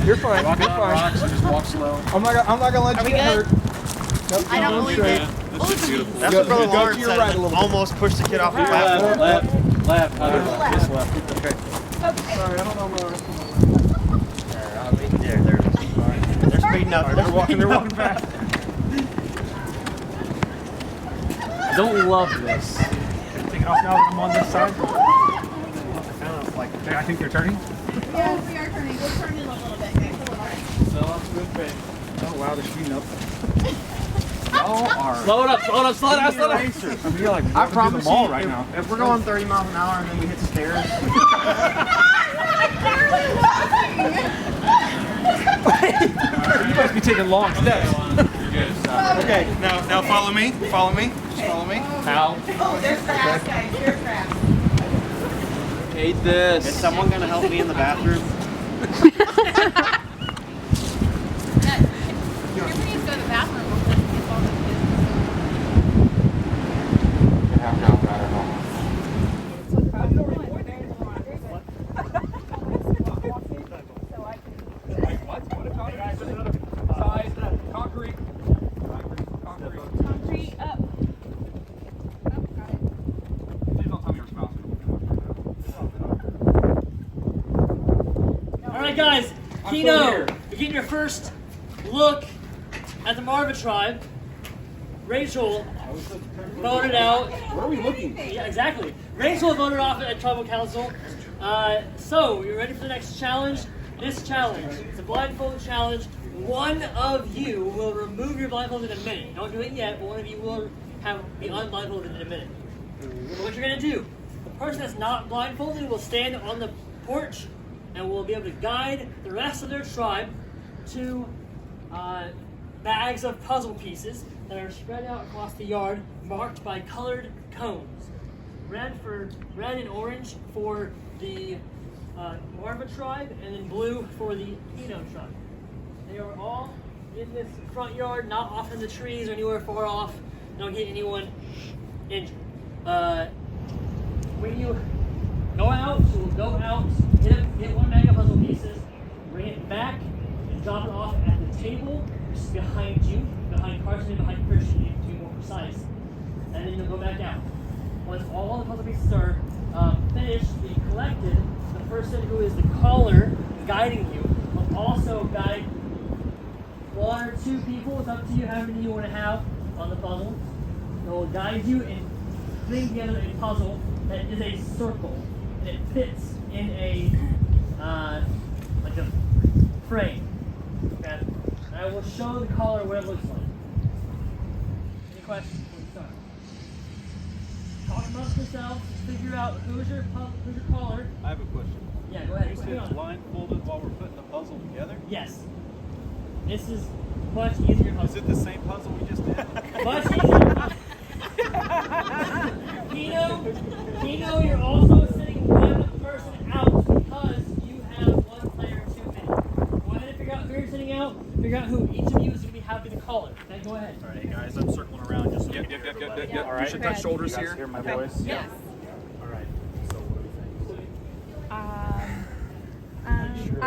You're fine. Walking You're on fine. rocks and just walk slow. I'm not gonna let you get hurt. Nope, I don't believe it. This is beautiful. That's what Brother Go to Lawrence your said. right a little bit. Almost pushed the kid off the platform. Left. Just left. Okay. Sorry, I don't know where. There it is. They're speeding up. They're walking fast. I don't love this. Take it off now that I'm on this side. I think they're turning. Yes, we are turning. We'll turn in a little bit. Oh wow, they're speeding up. Slow it up. I mean, you're like, I promise the mall you, right now. If we're going 30 miles an hour and then we hit the stairs. You must be taking long steps. Okay, now follow me. Follow me. Just follow me. How? Oh, there's traps, guys. There's traps. Hate this. Is someone gonna help me in the bathroom? You're going to go to the bathroom. It's all the Concrete. concrete up. Please don't tell me you're smiling. All right, guys. Kino, you're getting your first look at the Marva tribe. Rachel voted out. Where are we looking? Yeah, exactly. Rachel voted off at tribal council. So, you ready for the next challenge? This challenge, it's a blindfold challenge. One of you will remove your blindfold in a minute. Don't do it yet, but one of you will be unblindfolded in a minute. So what you're gonna do, the person that's not blindfolded will stand on the porch and will be able to guide the rest of their tribe to bags of puzzle pieces that are spread out across the yard, marked by colored cones. Red and orange for the Marva tribe, and then blue for the Kino tribe. They are all in this front yard, not off in the trees or anywhere far off. Don't get anyone injured. When you go out, hit one bag of puzzle pieces, bring it back, and drop it off at the table, which is behind you, behind Carson and behind Christian, to be more precise. And then you'll go back out. Once all the puzzle pieces are finished, being collected, the person who is the caller guiding you will also guide one or two people. It's up to you how many you want to have on the puzzle. They will guide you and bring together a puzzle that is a circle, and it fits in a like a frame. Okay, and I will show the caller what it looks like. Any questions before we start? Talk amongst yourselves, figure out who's your caller. I have a question. Yeah, go ahead. You said blindfolded while we're putting the puzzle together? Yes. This is much easier puzzle. Is it the same puzzle we just did? Much easier. Kino, you're also sitting one person out because you have one player too many. Go ahead and figure out who you're sitting out. Figure out who each of you is going to be happy to call it. Okay, go ahead. All right, guys, I'm circling around just so Yep. All right. You should touch shoulders You guys here. hear my voice? Yes. All right. So what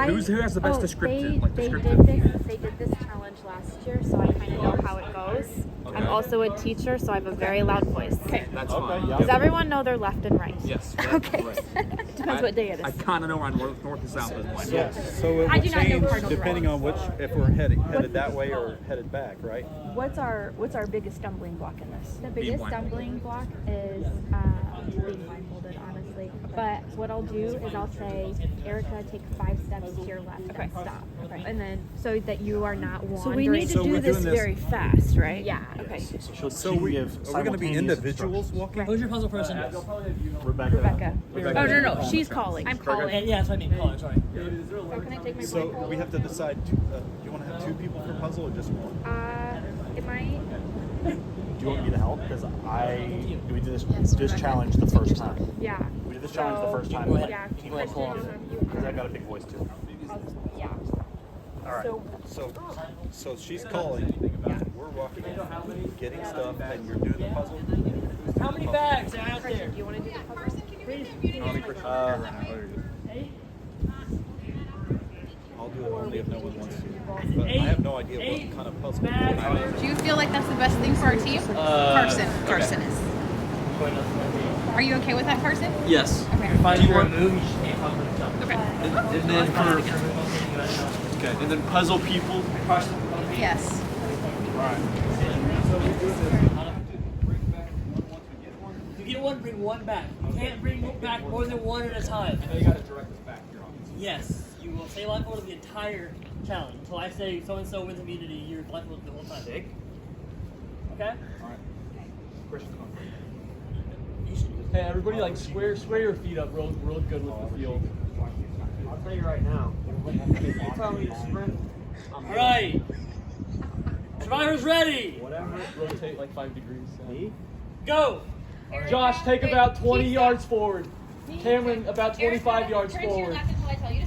do we think? Who has the best descriptive? They did this challenge last year, so I kind of know how it goes. Okay. I'm also a teacher, so I have a very loud voice. Okay. That's fine. Does everyone know their left and right? Yes. Okay. Right. Depends what day it I is. kind of know where north and south is. Like. Yes. So it I will do not know change cardinal depending on rules. if we're headed that way or headed back, right? What's our biggest stumbling block in this? The biggest blindfolded. stumbling block is being blindfolded, honestly. But what I'll do is I'll say, Erica, take 5 steps to your left and stop. Okay. And then so that you are not wandering. So we need to do this very fast, right? Yeah. Okay. So are we going to be individuals walking? Who's your puzzle person? Rebecca. Oh, no. She's calling. I'm calling. Yeah, that's what I mean. Caller, sorry. So can I take my So blindfold? we have to decide, you want to have 2 people per puzzle or just one? It might. Do you want me to help? Because we did this challenge the first time. Yeah. We did this challenge the first time. Yeah. Because I got a big voice too. Yeah. All right. So she's calling. We're walking, getting stuff, and you're doing the puzzle. How many bags are out there? Do you want to do the puzzle? Please. I'll I'll do it only if no one wants to. But I have no idea what kind of puzzle. Do you feel like that's the best thing for our team? Carson. Carson is. Are you okay with that, Carson? Yes. Okay. Find your move, you just can't talk about the jump. Okay. And then for okay, and then puzzle people. Yes. You get one, bring one back. You can't bring back more than one at a time. You got to direct us back here on this. Yes, you will stay blindfolded the entire challenge until I say so and so wins immunity. You're blindfolded the whole time. Okay. All right. Christian. Hey, everybody, like square your feet up real good with the field. I'll tell you right now. If you tell me to sprint, All right. Survivors ready. Whatever. Rotate like 5 degrees. me? Go. Josh, take about 20 yards forward. Cameron, about 25 yards forward.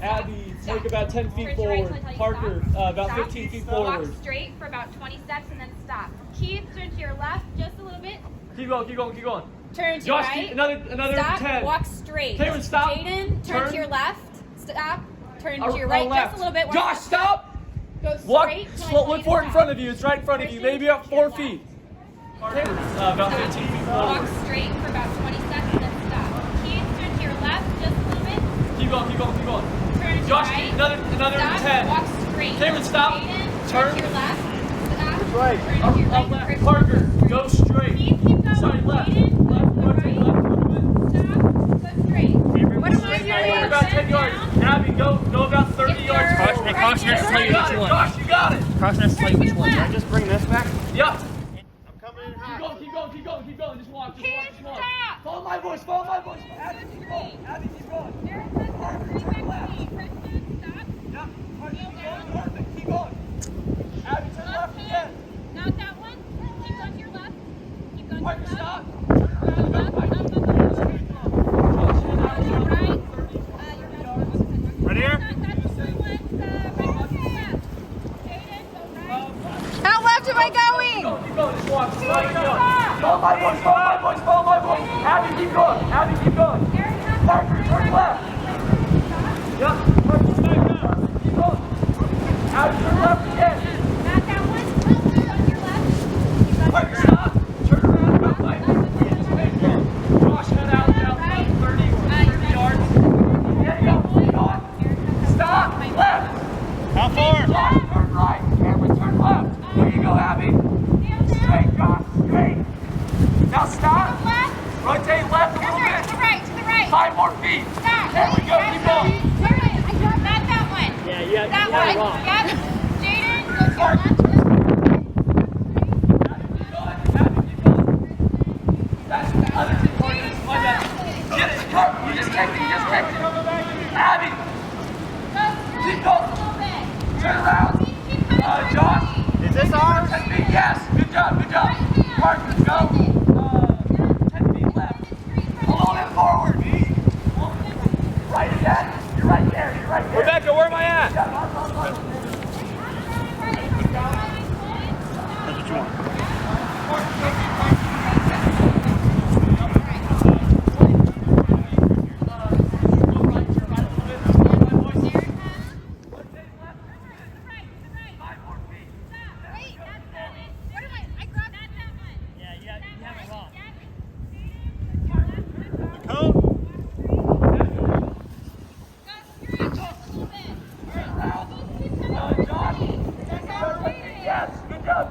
Abby, take about 10 feet forward. Parker, about 15 feet forward. Walk straight for about 20 steps and then stop. Keith, turn to your left just a little bit. Keep going, keep going, keep going. Turn to Josh, your right. keep, another Stop. 10. Walk straight. Cameron, stop. Jaden, turn to your left. Stop. Turn to your right left. just a little bit. Josh, stop. Go Walk. straight. till I Slow, tell look you for to it in stop. front of you. It's right in front of you. Maybe about 4 feet. Cameron, about 15 feet Walk forward. straight for about 20 steps and then stop. Keith, turn to your left just a little bit. Keep going, keep going, keep going. Turn to Josh, your right. another Stop. 10. Walk straight. Cameron, stop. Jaden, Turn. to your left. Stop. Right. Turn to Up, your up right. left. Christian, Parker, straight. go straight. Keith, keep going. Sorry, left. Jaden, Left, go to the rotate right. left a little bit. Stop. Go straight. What am I doing? About 10 yards. Abby, go about 30 yards forward. Caution has to tell you which one. Josh, you got it. Caution has to tell you which one. Can I just bring this back? Yep. I'm coming in hot. Keep going. Just walk, just walk. Stop. Follow my voice. Abby, keep going. Abby, keep going. Parker, turn left. Yep. Parker, keep going. Perfect. Keep going. Abby, turn left again. Not that one. Keep going to your left. Keep going to Parker, your left. stop. Right here? How left am I going? Keep going. Just walk. Just walk. Follow my voice. Abby, keep going. Parker, turn left. Yep. Parker, back up. Keep going. Abby, turn left again. Not that one. Keep going to your left. Parker, stop. Turn around about 5 feet. Josh, head out about 30 yards. There you go. Keep going. Stop. Left. How far? Josh, turn right. Cameron, turn left. There you go, Abby. Straight, Josh. Straight. Now stop. Rotate left a little bit. To the right. To the right. 5 more feet. Stop. There we go. Keep going. Not that one. Yeah, you That have it one. wrong. Yep. Jaden, go to your left. That's the other two pointers. On that. Get it. Come. You just kicked it. Abby. Keep going. Turn around. Josh. Is this ours? 10 feet. Yes. Good job. Parker, go. 10 feet left. A little bit forward. Right again. You're right there. Rebecca, where am I at? That's what you want. Yeah, you have it wrong. The code? Yes. Good job.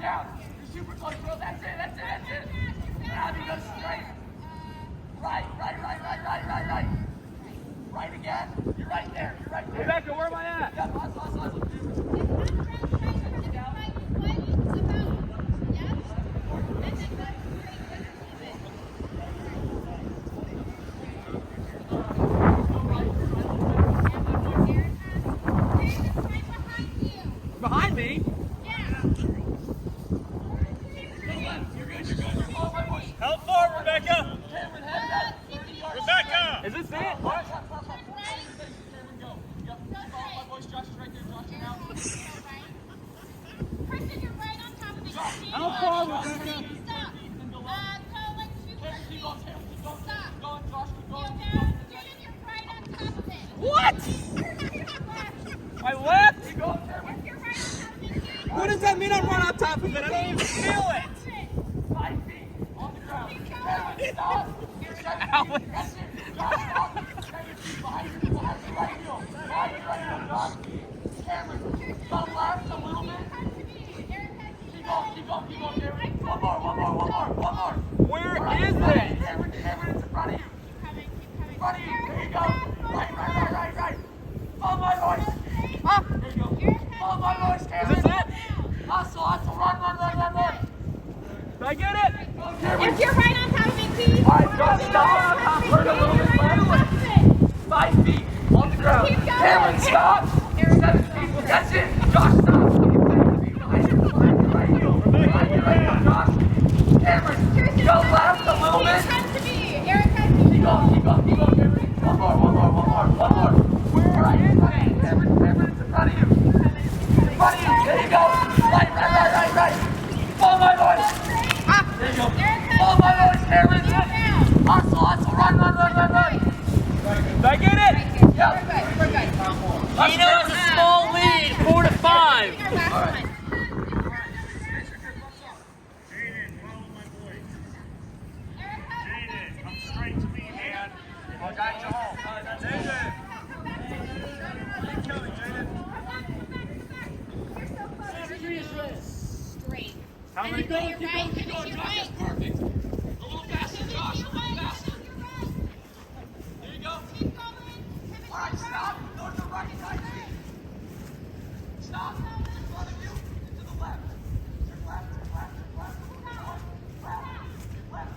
Down. You're super close, bro. That's it. Abby, go straight. Right. Right again. You're right there. Rebecca, where am I at? Yeah, awesome. feet. Help forward, Rebecca. Rebecca. Is this it? What? Kristen, you're right on top of it. How far, Rebecca? Stop. Go like 2 Keep going, feet. Stop. Stop. Going, Josh, keep Go going. down. Jaden, you're right on top of it. What? My left? Keep going, Cameron. You're right on top of it. What does that mean I'm right on top of it? I don't even feel it. 5 feet on the ground. Cameron, stop. Alex. Josh, stop. 7 feet behind you, right heel. Behind your right heel, Josh. Cameron, go left a little bit. Keep going, Cameron. One more. Where is it? Cameron, it's in front of you. In front of you. There you go. Right. Follow my voice. Up. There you go. Follow my voice, Cameron. Is this it? Hustle. Run. Did I get it? If you're right on top of it, please. All right, Josh, stop. Turn a little bit left. 5 feet on the ground. Keep going. Cameron, stop. 7 feet. That's it. Josh, stop. Behind your right heel, Josh. Cameron, go left a little bit. Come to me. Erica, Keep going, Cameron. One more. Where is it? Cameron, it's in front of you. There you go. Right. Follow my voice. There you go. Follow my voice, Cameron. Hustle. Run. Did I get it? Yeah. We're good. Gino has a small lead, 4-5. Our last one. Jaden, follow my voice. Jaden, come straight to me, man. I'll guide you home. Jaden. Keep killing, Jaden. Straight. How many Keep going, Josh. That's perfect. A little faster, Josh. A little faster. There you go. Keep going. All right, stop. Go to the right side, please. Stop. In front of you. To the left. Turn left. Left.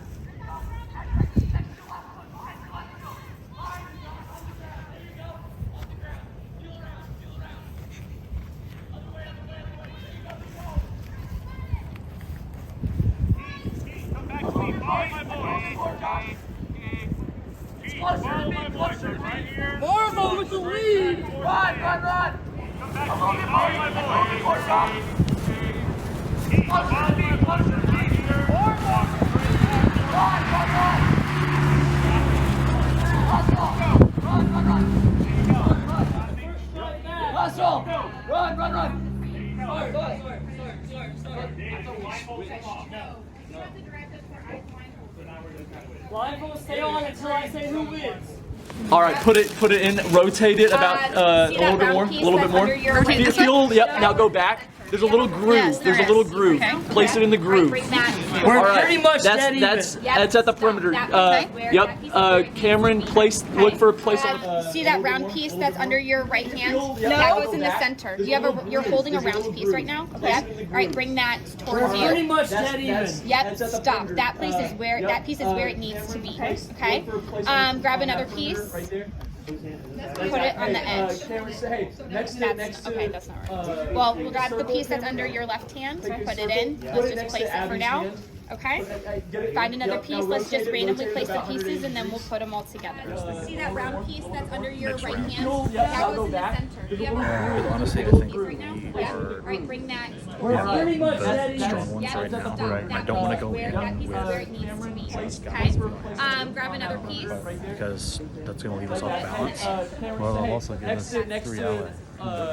Take the left foot behind your left heel. On the ground. There you go. On the ground. Feel around. Other way. There you go. Come back to me. Follow my voice. Closer. Right here. Marvel with the lead. Run. Come back to me. Follow my voice. Follow my voice. Right here. Hustle. Run. Blindfold, stay on until I say who wins. All right, put it in, rotate it about a little bit more, Rotate this way? Feel, yep. Now go back. There's a little groove. Yes, There's there a little is. groove. Okay. Place it in the groove. Bring that. We're All right. pretty much dead That's even. that's at the perimeter. Yep. Cameron, look for a place on the. See that round piece that's under your right hand? That goes in the center. Do you have you're holding a round piece right now? Yep. All right, bring that towards Pretty you. much dead even. Yep. Stop. That place is where it needs to be. Okay. Grab another piece. Put it on the edge. Okay, that's not right. Well, we'll grab the piece that's under your left hand. Put it in. Let's just place it for now. Okay? Find another piece. Let's just randomly place the pieces and then we'll put them all together. See that round piece that's under your right hand? That goes in the center. Do you have a honestly, I piece think right now? Yeah. All right, bring that. We're pretty much dead even. strong ones right now. Right. I don't want to go in That piece is where it needs to be. Okay? Grab another piece. because that's going to leave us off balance. Well, it'll also give us 3 outlets.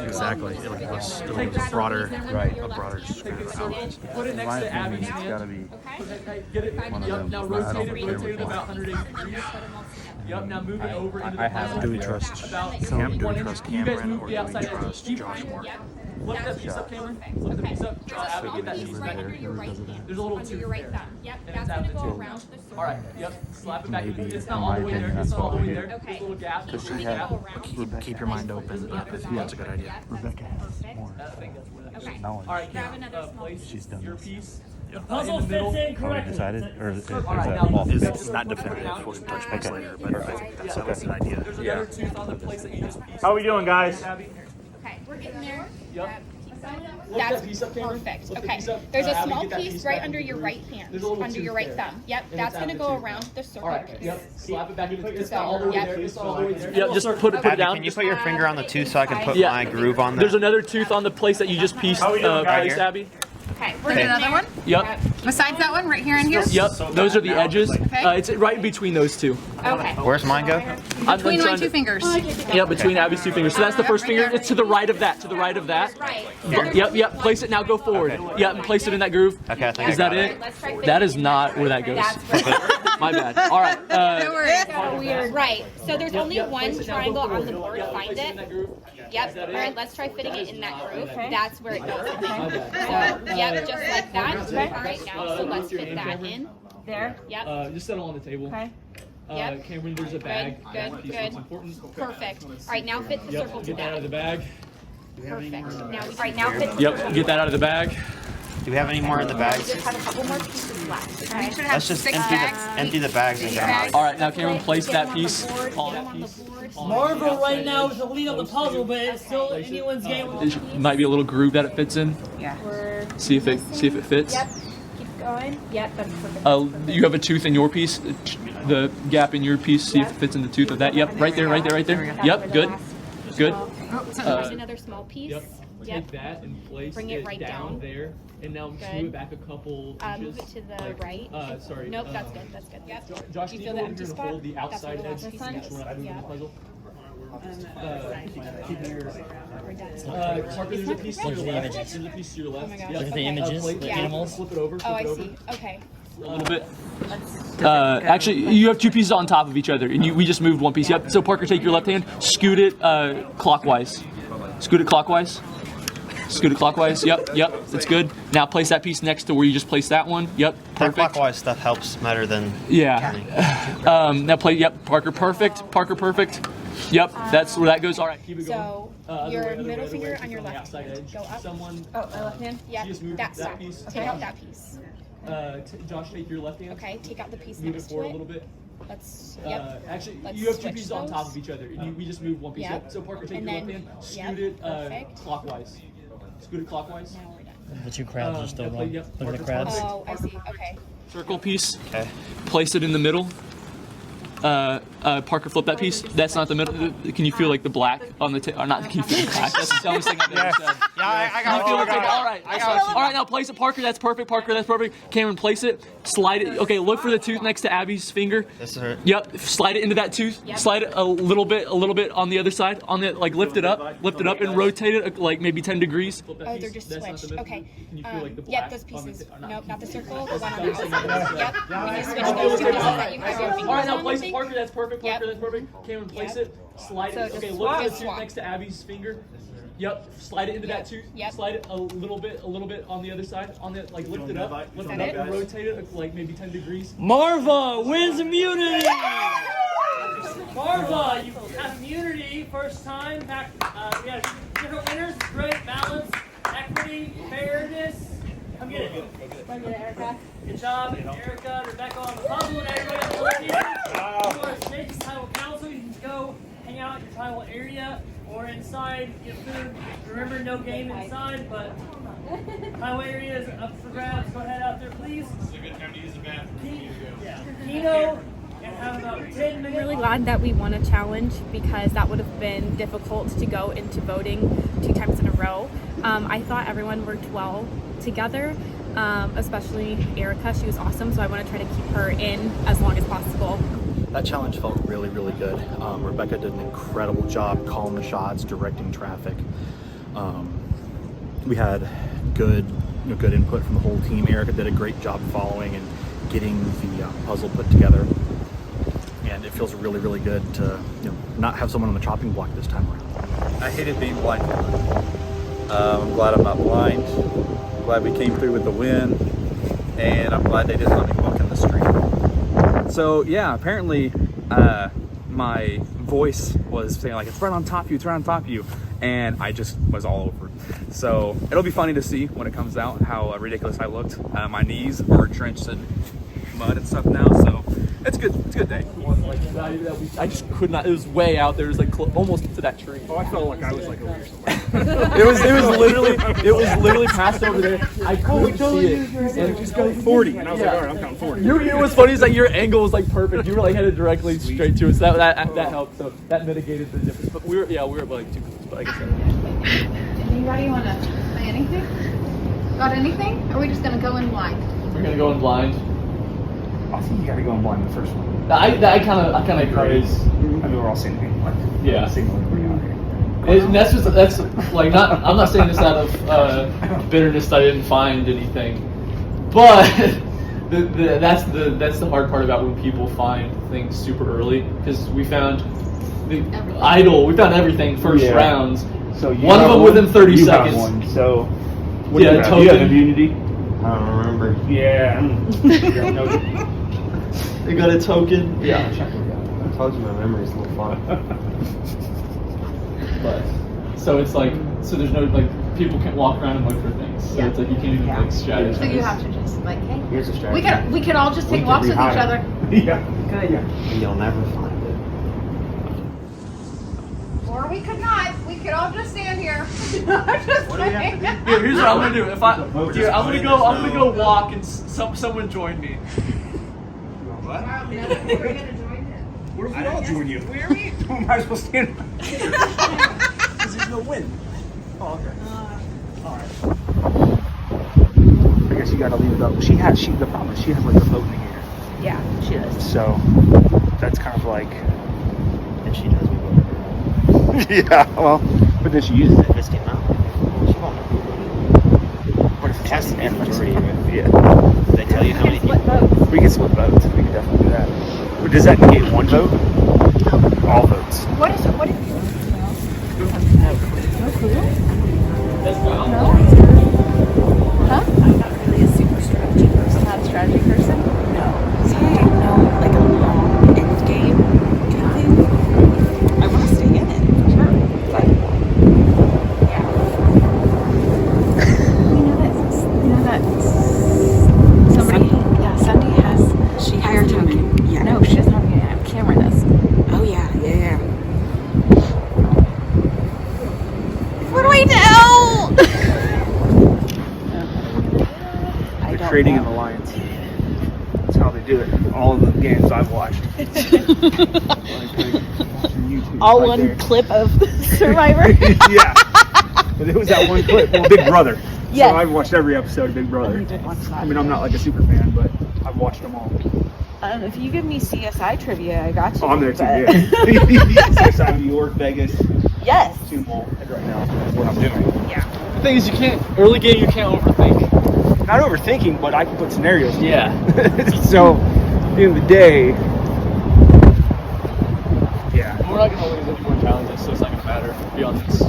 Exactly. It'll give us a broader square of outlets. Put it next to Abby's hand. Gotta be One of Yep. them. Now rotate it about 180 degrees. Yep. Now move it over into the have. Do we trust Cam? Do we trust You guys Cameron move or the do we outside edge. trust Keep Josh more? Look that piece up, Cameron. Look the piece up. Abby, get that piece Right back. under your right hand. There's a little Under tooth your right there. thumb. Yep, And that's it's gonna out go the around the circle. All right. Yep. Slap it back. Maybe, It's not in all my the way there. opinion, It's that's not all the way all there. we There's a Okay. little gap. Just There's a gonna gap. go around. Keep your mind open. I think that's a good idea. Rebecca has more. I think that's where that Okay. goes. All right. Grab another small Place piece. your piece. Puzzle in the middle. fits in correctly. Decided, or is All right. Now it's not definitive. We'll touch base later, but I think that's an idea. There's another tooth on the place that you just pieced. How we doing, guys? Abby. Okay, we're getting there. Yep. Grab pieces. That's perfect. Okay. There's a small piece right under your right hand, under your right thumb. Yep, that's going to go around the circle piece. Yep. Slap it back into the So, yep. Yep, just put it down. Can you put your finger on the tooth so I can put Yeah. my groove on There's there? another tooth on the place that you just pieced, place, Abby. Okay. There's another one? Yep. Besides that one, right here and here? Yep, those are the edges. Okay. It's right in between those two. Okay. Where's mine go? Between my two fingers. Yeah, between Abby's two fingers. So that's the first finger. It's to the right of that. To the right of that. Right. Yep. Place it now. Go forward. Yep, and place it in that groove. Okay, I think Is I that got it? Let's try fitting That it is not where that goes. That's where My bad. All right. No worries. so weird. Right. So there's only one triangle on the board. Find Place it in it. that groove. Yep. All right. Let's try fitting it in that groove. That's where it goes. So yep, just like that. All right. Now, so let's fit that in. There. Yep. Just settle on the table. Okay. Yep. Cameron, there's a bag. Good. Piece that's important. Perfect. All right. Now fit the circle to Get that out of the that. bag. Perfect. Now fit. Yep. Get that out of the bag. Do we have any more in the bags? Just have a couple more pieces left. Okay. You should have Let's just 6 bags. empty the bags and get them out. All right. Now, Cameron, place that piece on that On the piece. board. Marvel right now is the lead of the puzzle, but it's still anyone's game. It might be a little groove that it fits in. Yeah. See if it fits. Yep. Keep going. Yep, that's perfect. You have a tooth in your piece, the gap in your piece. See if it fits in the tooth of that. Yep, right there. Yep, good. Find another small piece. Yep. Take that and place Bring it right down. there, and now Good. move it back a couple inches. Move it to the right. Sorry. Nope, that's good. That's good. Yep. Josh, Do you can feel you the go over here empty and spot? hold the That's outside where the edge last piece to make goes. sure we're not moving the Yep. puzzle? Keep your Parker, there's a piece to your left. There's a piece to your left. Oh my gosh. Yep. Look at the images, Flip the it. animals. Flip it over. Oh, I flip it see. Okay. over a little bit. Actually, you have two pieces on top of each other, and we just moved one piece. Yep. So Parker, take your left hand, scoot it clockwise. Scoot it clockwise. Scoot it clockwise. Yep. It's good. Now place that piece next to where you just placed that one. Yep. That Perfect. clockwise stuff helps better than Yeah. Now play. Yep. Parker, perfect. Parker, perfect. Yep. That's where that goes. All right. Keep it going. So Other your way, other way, middle other finger way. on your It's the left outside hand. edge. Go up. Someone. Oh, my left hand? Yeah. Just move That that side. piece. Take out that piece. Josh, take your left hand. Okay. Take out the piece Move it next to forward a it. little bit. Let's. Yep. Actually, Let's you have two switch pieces on those. top of each other. We just moved one piece. Yep. So Parker, take And your left then- hand. Scoot yep, it perfect. clockwise. Scoot it clockwise. Now we're done. The two crabs are still wrong. Yep. Look at the Parker's crabs. Oh, I see. Okay. Circle piece. Okay. Place it in the middle. Parker, flip that piece. That's not the middle. Can you feel like the black on the or not? Can you feel the black? That's the dumbest thing I've ever said. Yeah, I Can you feel got it? it. All right. All right. Now place it, Parker. That's perfect. Parker, that's perfect. Cameron, place it. Slide it. Okay. Look for the tooth next to Abby's finger. This is her. Yep. Slide it into that tooth. Yep. Slide it a little bit on the other side. On the lift it up, and rotate it like maybe 10 degrees. Oh, they're just switched. Okay. Can you feel like the Yep, black those on the pieces. t- or not- Nope, not the circle. The one on the outside. Yep. When you switch those two pieces that you have your fingers All right, now on, place I it, think. Parker. That's perfect. Parker, Yep. that's perfect. Cameron, place Yep. it. Slide So it. just Okay, look for the swap. tooth next to Abby's finger. Yep. Slide it into that tooth. Yep. Slide it a little bit on the other side. On the lift it up, lift it up, and rotate it like maybe 10 degrees. Marva wins immunity! Marva, you have immunity, first time. We got different winners, great balance, equity, fairness. Come get it. Erica. Good job, Erica, Rebecca on the puzzle, and everybody else on the team. You are Snake's Tribal Council. You can go hang out in your tribal area or inside, get food. Remember, no game inside, but tribal area is up for grabs. Go ahead out there, please. It's a good time to use the bathroom. Yeah. Kino, and have about 10 I'm minutes. really glad that we won a challenge because that would have been difficult to go into voting 2 times in a row. I thought everyone worked well together, especially Erica. She was awesome, so I want to try to keep her in as long as possible. That challenge felt really, really good. Rebecca did an incredible job calling the shots, directing traffic. We had good input from the whole team. Erica did a great job following and getting the puzzle put together. And it feels really, really good to not have someone on the chopping block this time around. I hated being blindfolded. I'm glad I'm not blind. I'm glad we came through with the win, and I'm glad they didn't let me walk in the street. So yeah, apparently my voice was saying like, it's right on top of you, it's right on top of you. And I just was all over. So it'll be funny to see when it comes out how ridiculous I looked. My knees are drenched in mud and stuff now, so It's good. It's a good day. I just could not. It was way out there. It was like almost to that tree. Oh, I felt like I was like over here somewhere. it was literally past over there. I couldn't see it. And just go 40, and I was like, all right, I'm counting 40. You know what's funny is that your angle was like perfect. You were like headed directly straight to it. So that helped. So that mitigated the difference. But we were like 2 minutes. But like I said. Anybody want to play anything? Got anything? Or are we just gonna go in blind? We're gonna go in blind. I think you got to go in blind the first one. I kind of agree. I mean, we're all singing. Like, Yeah. signaling we're out here. And that's like not. I'm not saying this out of bitterness that I didn't find anything, but that's the hard part about when people find things super early, because we found the idol. We found everything first rounds. So one of them within 30 you seconds. Got one. So what yeah, do you have? token. You have immunity. I don't remember. Yeah. They got a token. Yeah. I told you my memory's a little fun. But so it's like, so there's no like, people can't walk around and look for things. So it's like you can't even like strategize. So you have to just like, hey. Here's a strategy. We could all just take walks with each other. Yeah. Good. And you'll never find it. Or we could not. We could all just stand here. Just What do we have to do? Here, here's what I'm gonna do. If I'm gonna go walk and someone join me. What? What if we all join you? Where are we? Who am I supposed to stand? Because there's no wind. Oh, okay. Alright. I guess you gotta leave it up. The problem is she has like a boat in the air. Yeah, she does. So, that's kind of like. And she does me Yeah, well, but then she uses it. Misty Mountain. She won't know. What if It has to be a majority of it. Yeah. Did they tell you how many people? We can split votes. We can definitely do that. But does that negate one vote? All votes. What is it? No clue? No? Huh? I'm not really a super strategy person. Not a strategy person? No. So I don't know, like a long end game kind of thing. I want to stay in it. Sure. But, yeah. You know that somebody, Sunday has, She hired token. Yeah. no, she doesn't have a camera does. Oh, yeah. What do I do? They're creating an alliance. That's how they do it. All of the games I've watched. All one clip of Survivor. Yeah. But it was that one clip. Well, Big Brother. Yes. So I've watched every episode of Big Brother. I mean, I'm not like a super fan, but I've watched them all. If you give me CSI trivia, I got you. Oh, I'm there too, but- yeah. CSI New York, Vegas. Yes. Two more right now. That's what I'm doing. Yeah. The thing is, early game you can't overthink. Not overthinking, but I can put scenarios in. Yeah. So, at the end of the day, yeah. We're not gonna lose any more challenges, so it's not gonna matter. Be honest.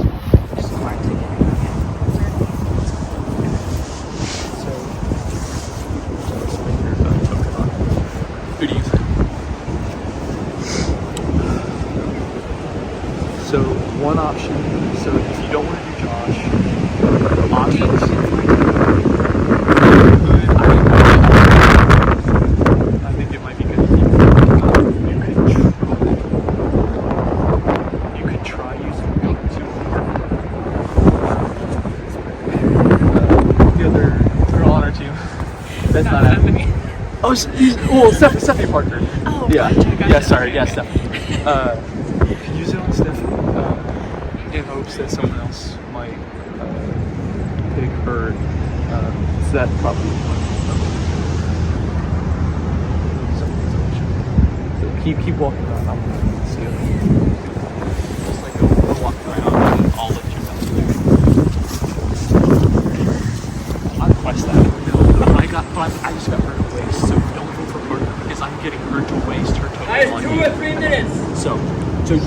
Who do you think? So one option. So if you don't want to do Josh, options. I think it might be good. You could try using go-to. The other girl on our team. That's not happening. Oh, well, Stephanie Parker. Oh, yeah. gotcha. Yeah, sorry. Yeah, Stephanie. You can use it on Stephanie in hopes that someone else might pick her. So that probably. So keep walking around. I'm gonna see it. Just like go walk around and I'll let you know. I'll request that. I just got her to waste, so don't vote for Parker because I'm getting her to waste her token. Guys, on 2 me. or 3 minutes. So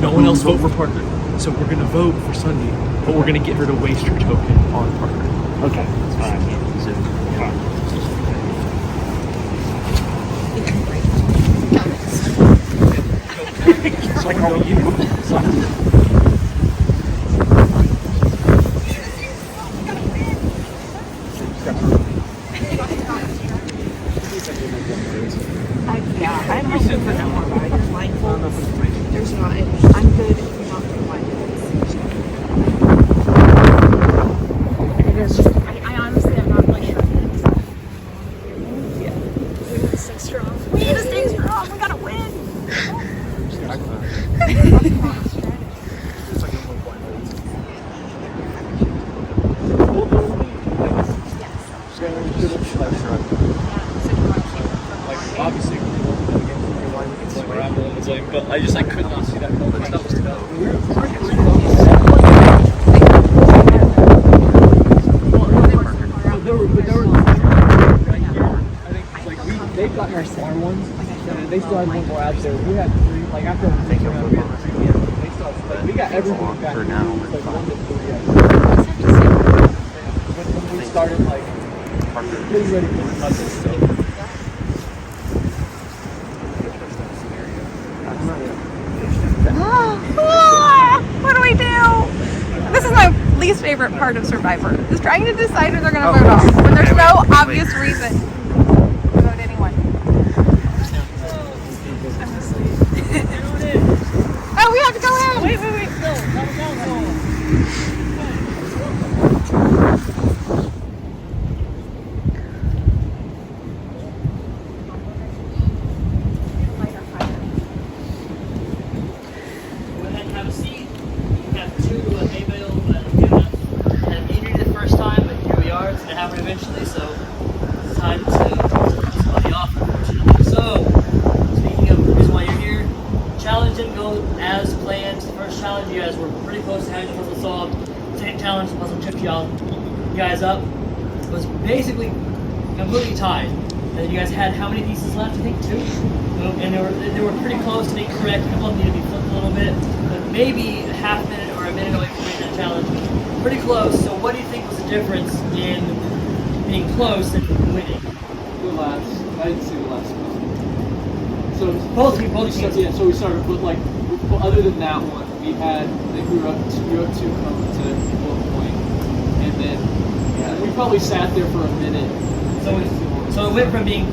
no one else vote for Parker. So we're gonna vote for Sunday, but we're gonna get her to waste her token on Parker. Okay. All right. So, It's like all you. I'm hoping not. I'm good if you're not doing one. I honestly am not really sure. Yeah. We need to stay strong. We need to stay strong. We gotta win. Obviously, but I just could not see that moment. That was they've gotten our smaller ones, and they still had one more out there. We had 3, after we still had, we got everything back. For now, when we started, getting ready for the puzzle stuff. What do we do? This is my least favorite part of Survivor, is trying to decide who they're going to vote off when there's no obvious reason to vote anyone. I'm asleep. Oh, we have to go in! Wait. No. Eventually, so it's time to take somebody off, unfortunately. So, speaking of the reason why you're here, challenge didn't go as planned. The first challenge, you guys were pretty close to having the puzzle solved. The second challenge, the puzzle tripped you guys up. It was basically completely tied. And you guys had how many pieces left? I think 2. And they were pretty close to being correct. A couple of them needed to be flipped a little bit, but maybe a half minute or a minute away from winning that challenge. Pretty close. So, what do you think was the difference in being close and winning? The last, I didn't see the last one. So both teams. Yeah, so we started with other than that one, we were up 2 cones at one point, and then we probably sat there for a minute. So it went from being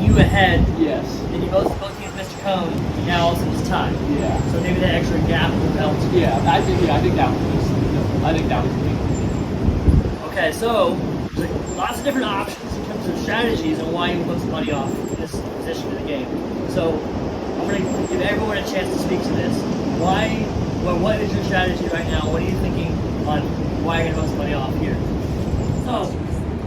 you ahead. Yes. And you both teams missed a cone. And now all of a sudden it's tied. Yeah. So maybe that extra gap will help. Yeah, I think that was big. Okay, so there's lots of different options in terms of strategies and why you put somebody off in this position in the game. So I'm going to give everyone a chance to speak to this. What is your strategy right now? What are you thinking on why you're going to put somebody off here? So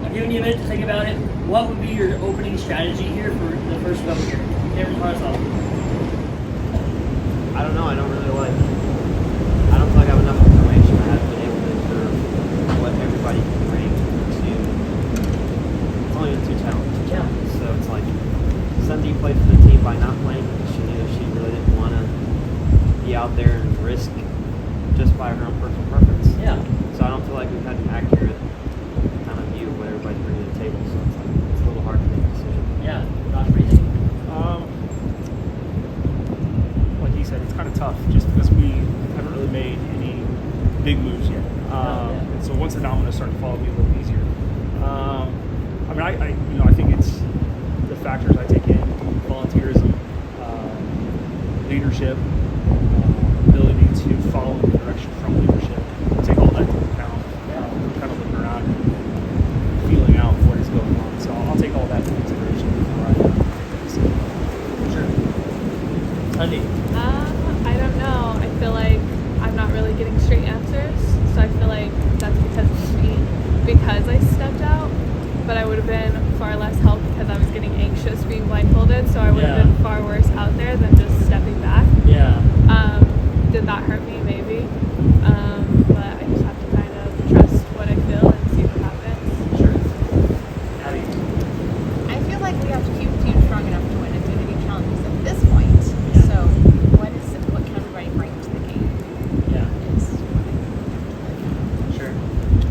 I'm giving you a minute to think about it. What would be your opening strategy here for the first vote here? Cameron, start us off. I don't know. I don't feel like I have enough information. I haven't been able to observe what everybody can bring to. It's only been 2 challenges. So it's like Sunday played for the team by not playing. She knew she really didn't want to be out there and risk just by her own personal preference. Yeah. So I don't feel like we've had an accurate kind of view of what everybody's bringing to the table. So it's a little hard to make a decision. Yeah. Josh, what do you think? Like he said, it's kind of tough just because we haven't really made any big moves yet. And so once the dominoes start to fall, it'll be a little easier. I think it's the factors I take in: volunteerism, leadership, ability to follow the direction from leadership. Take all that into account. Kind of looking around and feeling out what is going on. So I'll take all that into consideration before I make that decision. Sure. Andy? I don't know. I feel like I'm not really getting straight answers, so I feel like that's because of me, because I stepped out. But I would have been far less help because I was getting anxious being blindfolded, so I would have been far worse out there than just stepping back. Yeah. Did that hurt me? Maybe. But I just have to kind of trust what I feel and see what happens. Sure. Abby? I feel like we have to keep the team strong enough to win immunity challenges at this point. So what can everybody bring to the game? Yeah. Is Sure.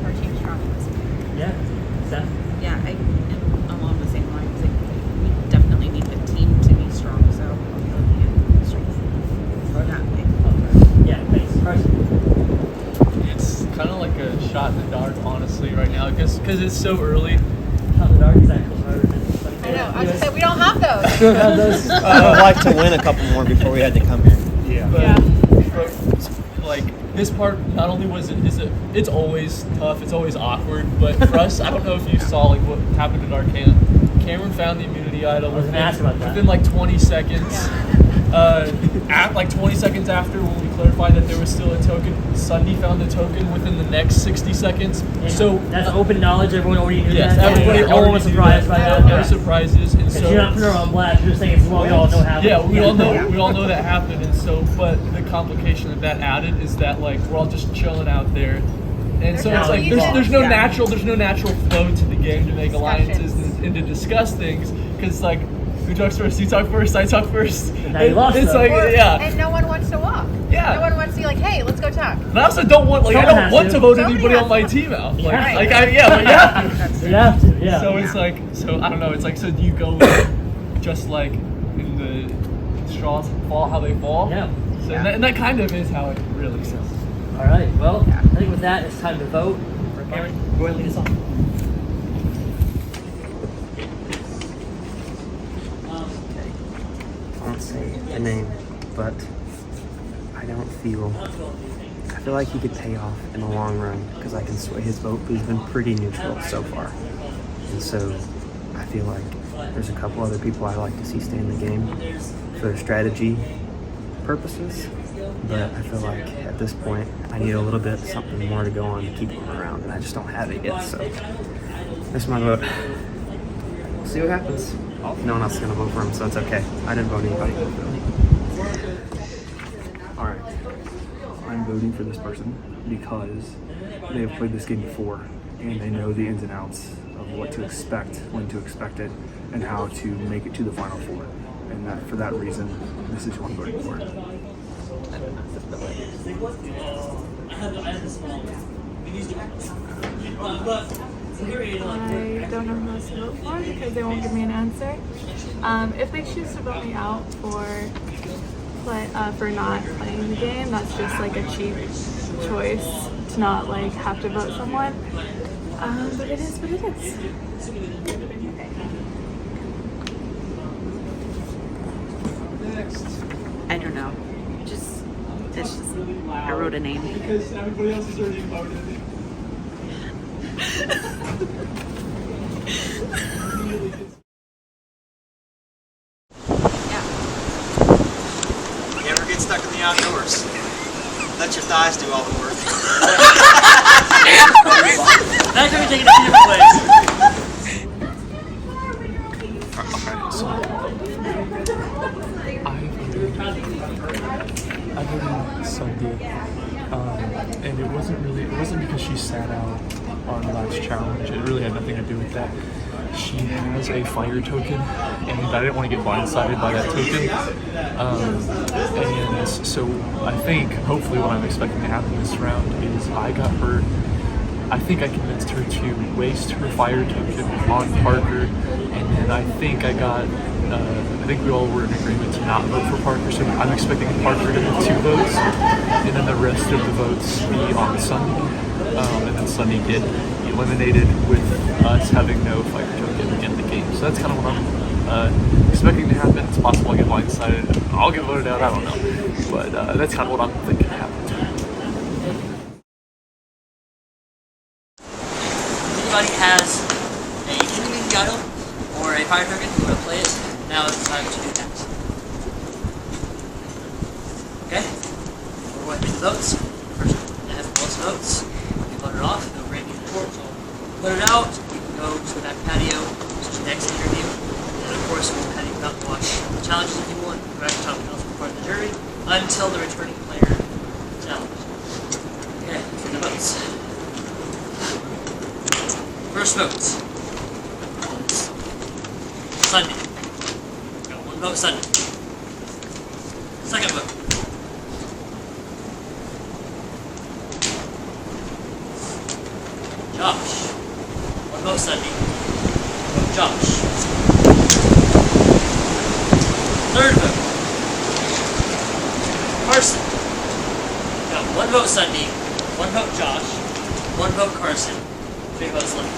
our team strong at this point? Yeah. Steph? Yeah, I am along the same lines. Like, we definitely need the team to be strong, so I'll be looking at strengths. Yeah, thanks. Carson? It's kind of like a shot in the dark, honestly, right now, because it's so early. Shot in the dark is actually harder than something. I know. I was gonna say we don't have those. I would like to win a couple more before we had to come here. Yeah. but like this part, not only it's always tough, it's always awkward, but for us, I don't know if you saw like what happened at our camp. Cameron found the immunity idol within like 20 seconds. At like 20 seconds after, when we clarified that there was still a token, Sunday found the token within the next 60 seconds. Yeah. So that's open knowledge. Everyone already knew yes, that. Everybody everyone was surprised by that. No surprises, and so you're not putting her on blast. You're just saying it's what we all know happened. Yeah, we all know that happened, and so but the complication that added is that like we're all just chilling out there. And so it's like there's no natural flow to the game to make alliances and to discuss things, because like who talks first? You talk first. I talk first. It's like and no one wants to walk. Yeah. No one wants to be like, hey, let's go talk. And I also don't want I don't want to vote anybody on my team out. But you have to. You have to. Yeah. So it's like I don't know. It's like, so do you go just like in the straws fall how they fall? Yeah. So and that kind of is how it really sounds. All right. Well, I think with that, it's time to vote. Cameron, go ahead and lead us off. I won't say the name, but I feel like he could pay off in the long run, because I can sway his vote, but he's been pretty neutral so far. And so I feel like there's a couple other people I like to see stay in the game for strategy purposes, but I feel like at this point I need a little bit something more to go on to keep him around, and I just don't have it yet. So that's my vote. We'll see what happens. No one else is going to vote for him, so it's okay. I didn't vote anybody. Alright, I'm voting for this person because they have played this game before and they know the ins and outs of what to expect, when to expect it, and how to make it to the Final Four. And that, for that reason, this is who I'm voting for. I don't know who else to vote for because they won't give me an answer. If they choose to vote me out for not playing the game, that's just like a cheap choice to not like have to vote someone. But it is what it is. I don't know. I wrote a name. Because everybody else has already voted. You ever get stuck in the outdoors? Let your thighs do all the work. That could be taken a few I voted Sunday, and it wasn't because she sat out on the last challenge. It really had nothing to do with that. She has a fire token, and I didn't want to get blindsided by that token. And so I think, hopefully, what I'm expecting to happen this round is I think I convinced her to waste her fire token on Parker, and then I think we all were in agreement to not vote for Parker, so I'm expecting Parker to have 2 votes, and then the rest of the votes be on Sunday, and then Sunday get eliminated with us having no fire token in the game. So that's kind of what I'm expecting to happen. It's possible I get blindsided, I'll get voted out, I don't know, but that's kind of what I'm thinking happens. Anybody has a immunity idol or a fire token, you want to play it, now is the time to do that. Okay? We're going to do the votes. First that has the most votes, you vote it off, it'll bring you the report. So put it out, you can go to the back patio, which is your next interview, and of course we'll have you come to watch the challenges if you want, the rest of the also part of the jury, until the returning player challenge. Okay, for the votes. First vote. Sunday. Got 1 vote Sunday. Second vote. Josh. 1 vote Sunday. Vote Josh. Third vote. Carson. Got 1 vote Sunday. 1 vote Josh. 1 vote Carson. 3 votes left.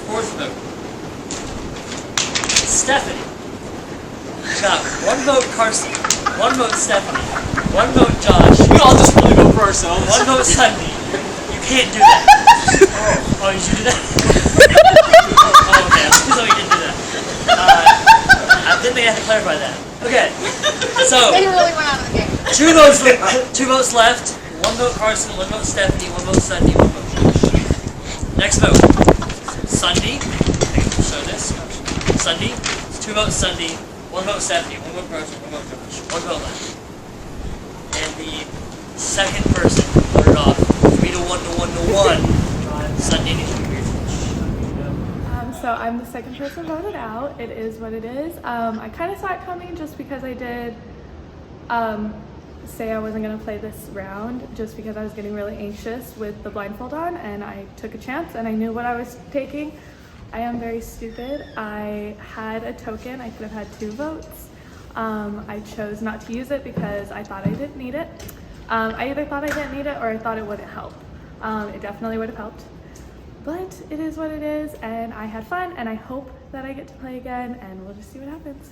Fourth vote. Stephanie. Got 1 vote Carson, 1 vote Stephanie. 1 vote Josh. We all just really vote for ourselves. 1 vote Sunday. You can't do that. Oh, you should do that? Oh, okay. So you didn't do that. I didn't think I had to clarify that. Okay. So, They really went out of the game. 2 votes left. 1 vote Carson, 1 vote Stephanie, 1 vote Sunday, 1 vote Josh. Next vote. Sunday. I can show this. Sunday. It's 2 votes Sunday, 1 vote Stephanie, 1 vote Carson, 1 vote Josh. 1 vote left. And the second person voted off 3 to 1 to 1 to 1. Sunday needs to be here. So I'm the second person voted out. It is what it is. I kind of saw it coming just because I did say I wasn't going to play this round just because I was getting really anxious with the blindfold on, and I took a chance and I knew what I was taking. I am very stupid. I had a token. I could have had 2 votes. I chose not to use it because I thought I didn't need it. I either thought I didn't need it or I thought it wouldn't help. It definitely would have helped. But it is what it is, and I had fun, and I hope that I get to play again, and we'll just see what happens.